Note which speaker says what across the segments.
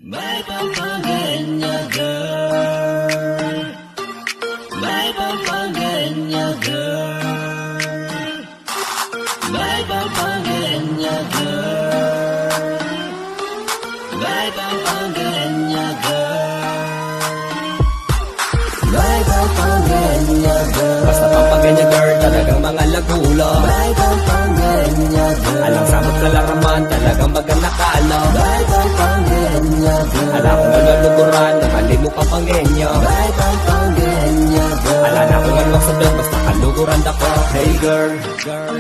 Speaker 1: May pampanganya girl, may pampanganya girl, may pampanganya girl, may pampanganya girl, may pampanganya girl.
Speaker 2: Basta pampanganya girl, talagang mga lagulo.
Speaker 1: May pampanganya girl,
Speaker 2: Alang samot sa laraman, talagang maganda kala.
Speaker 1: may pampanganya girl,
Speaker 2: Alam ko maluluguran, nakali mo pampangenya.
Speaker 1: may pampanganya girl.
Speaker 2: Ala na kung alwak sa bed, basta kaluguran ako. Hey girl,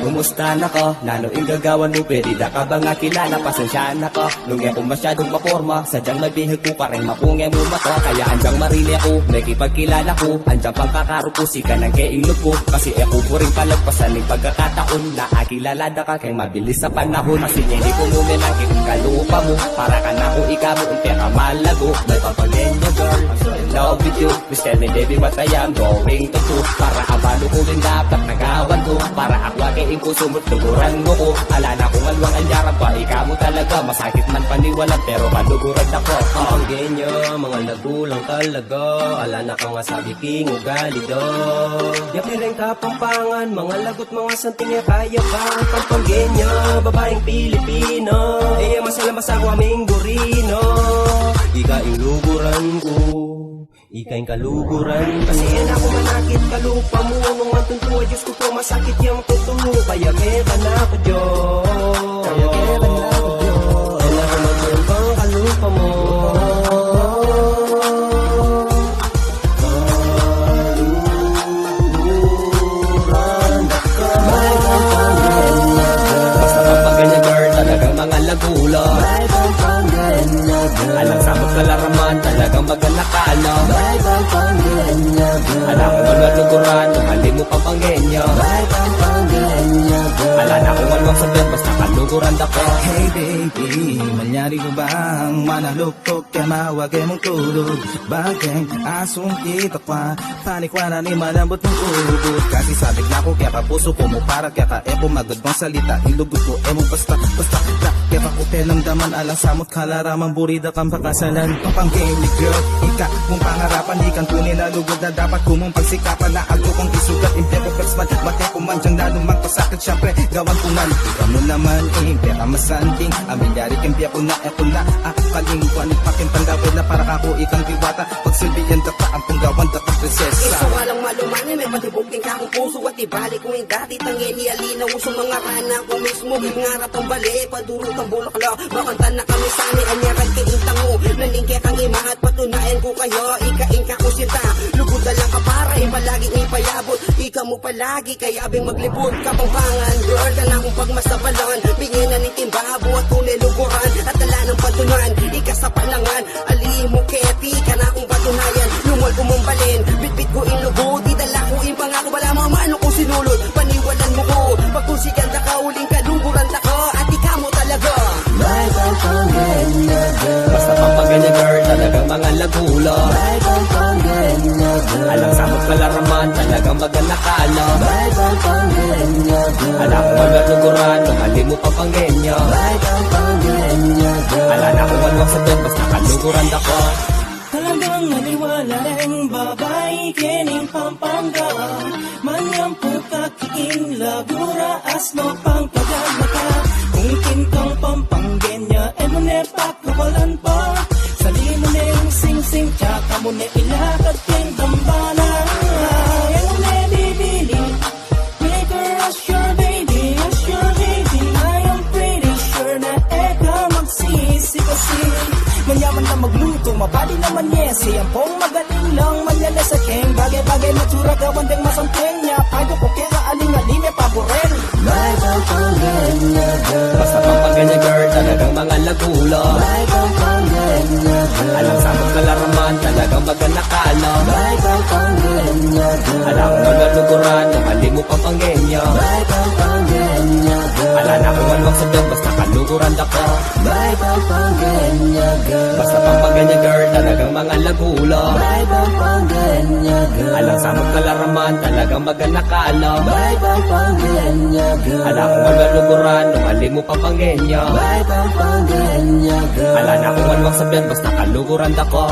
Speaker 2: kumusta na ko? Nano gagawan mo, pwede da ka ba nga kilala? Pasensyaan ako, nung ako masyadong maporma. Sadyang nabihag ko ka rin, mapungay mo mato. Kaya andyang marili ako, nakipagkilala ko. Andyang pangkakarupusi ka ng keilog ko. Kasi ako po rin palagpasan ng pagkakataon na akilala da ka, kaya mabilis sa panahon. Kasi hindi ko muna lang kalupa mo. Para ka na kung ikaw mo, unti ka malago. May pampangenya girl, I'm so in love with you. Please tell me baby what I am going to do. Para abalo ko rin dapat nagawan ko. Para akwakein ko sumutluguran mo ko. Ala na kung alwang anyaran pa, ikaw mo talaga. Masakit man paniwalan pero maluguran ako.
Speaker 3: Pampangenya, mga nagulang talaga. Ala na ka nga sabi king ugali do. Yapirin ka pampangan, mga lagot mga santing ya kaya ba? Pampangenya, babaeng Pilipino. Eh masalamas ako aming gurino. Ikaing luguran ko, ikaing kaluguran. Kasi yan ako manakit kalupa mo. Nung mantuntua, Diyos ko po masakit yung tutulo. Kaya kaya na ako Diyos. Kaya kaya na ako Diyos. Yan ako magtumpang kalupa mo.
Speaker 2: Basta pampanganya girl, talagang mga lagulo.
Speaker 1: May pampanganya girl,
Speaker 2: Alang samot sa laraman, talagang maganda kala.
Speaker 1: may pampanganya girl,
Speaker 2: Alam ko maluluguran, nakali mo pampangenya.
Speaker 1: may pampanganya girl.
Speaker 2: Ala na kung alwang sa bed, basta kaluguran ako.
Speaker 4: Hey baby, manyari ko bang manaluktok kaya mawagay mong tulog? Bagay asong kita pa, panikwana ni malambot ng ubod. Kasi sabik na ko kaya kapuso ko mo para kaya ka epo magod mong salita. Ilugod ko emo basta na kaya ka upelang daman alang samot kalaramang burida kang pakasalan. Pampangenya girl, ika mong pangarapan ikan tunay na lugod na dapat kumong pagsikapan na agdo kong isugat. Impeko pers man, mate ko man dyan lalong magpasakit. Syempre gawan ko man, ikaw mo naman pera masanting. Amilyari kang biya ko na eto na kalingkuan ipakin pandawin na para ako ikang diwata. Pagsilbihan data ang punggawan data prinsesa.
Speaker 5: Iso walang malumanin, may patibugin ka kong puso at ibalik ko yung dati tangeni alinaw sa mga rana ko mismo. Ngarap ang bali, padurot ang bulakla. Makanta na kami sa ni anyaran kay intango. Nalingke kang imahat, patunayan ko kayo. Ika-ika ko sita, lugod na lang ka para ipalaging ipayabot. Ika mo palagi, kaya abing maglipod. Kapampangan, girl, ka na kong pagmasabalan. Bigyan na ni timbabo at tunay luguran. At tala ng patunan, ika sa panangan. Alihin mo keti, ka na kong patunayan. Lumol ko mong balin, bitbit ko ilugo. Di dala ko yung pangako, wala mamano kong sinulod. Paniwalan mo ko, pagkusikan na ka, uling kaluguran ta ko. At ikaw mo talaga.
Speaker 1: May pampanganya girl,
Speaker 2: Basta pampanganya girl, talagang mga lagulo.
Speaker 1: may pampanganya girl,
Speaker 2: Alang samot sa laraman, talagang maganda kala.
Speaker 1: may pampanganya girl,
Speaker 2: Ala ko maluluguran, nakali mo pampangenya.
Speaker 1: may pampanganya girl.
Speaker 2: Ala na kung alwang sa bed, basta kaluguran ako.
Speaker 4: Talagang naniwala rin babae kining pampanga. Manyang po kakiin lagura asno pang kagamaka. Kung kintang pampangenya emone pakawalan pa. Sali mo na yung sing-sing tsaka mo na ilakad king dambana. Emone bibili, make her rush your baby, rush your baby. I am pretty sure na eka magsisi kasi. Manyaman na magluto, mabali naman yes. Ang pong magaling lang, manyala sa king. Bagay-bagay na tsura, gawan ding masangking niya. Pago ko kaya aling-aling may paborel.
Speaker 1: May pampanganya girl,
Speaker 2: Basta pampanganya girl, talagang mga lagulo.
Speaker 1: may pampanganya girl,
Speaker 2: Alang samot sa laraman, talagang maganda kala.
Speaker 1: may pampanganya girl,
Speaker 2: Alam ko maluluguran, nakali mo pampangenya.
Speaker 1: may pampanganya girl,
Speaker 2: Ala na akong alwang sabihan, basta kaluguran ako.
Speaker 1: May Pampanganya girl.
Speaker 2: Basta pampaganya girl, talagang mga lagula.
Speaker 1: May Pampanganya girl.
Speaker 2: Alang sa magkalaraman, talagang maganakala.
Speaker 1: May Pampanganya girl.
Speaker 2: Ala kong alwaluguran, nung aling mo pampangenya.
Speaker 1: May Pampanganya girl.
Speaker 2: Ala na akong alwang sabihan, basta kaluguran ako.